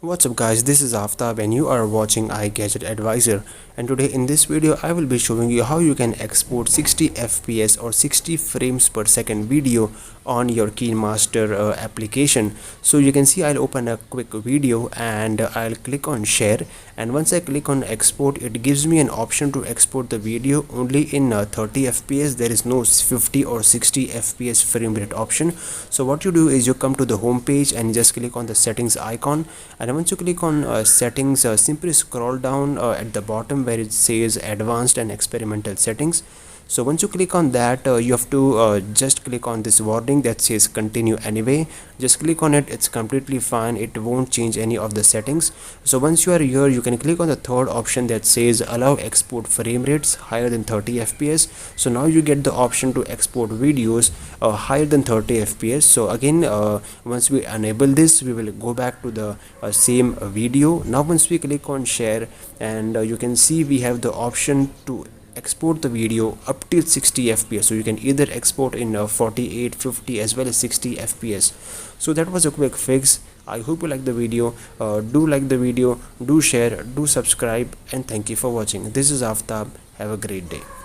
What's up guys, this is Aftab and you are watching iGadget Advisor, and today in this video I will be showing you how you can export 60 FPS or 60 frames per second video on your Kinemaster application. So you can see I'll open a quick video and I'll click on share, and once I click on export it gives me an option to export the video only in 30 FPS. There is no 50 or 60 FPS frame rate option. So what you do is you come to the home page and just click on the settings icon, and once you click on settings, simply scroll down at the bottom where it says advanced and experimental settings. So once you click on that, you have to just click on this warning that says continue anyway. Just click on it, it's completely fine, it won't change any of the settings. So once you are here, you can click on the third option that says allow export frame rates higher than 30 fps. So now you get the option to export videos higher than 30 fps. So again, once we enable this, we will go back to the same video. Now once we click on share, and you can see we have the option to export the video up till 60 fps. So you can either export in 48, 50 as well as 60 fps. So that was a quick fix. I hope you like the video. Do like the video, do share, do subscribe, and thank you for watching. This is Aftab. Have a great day.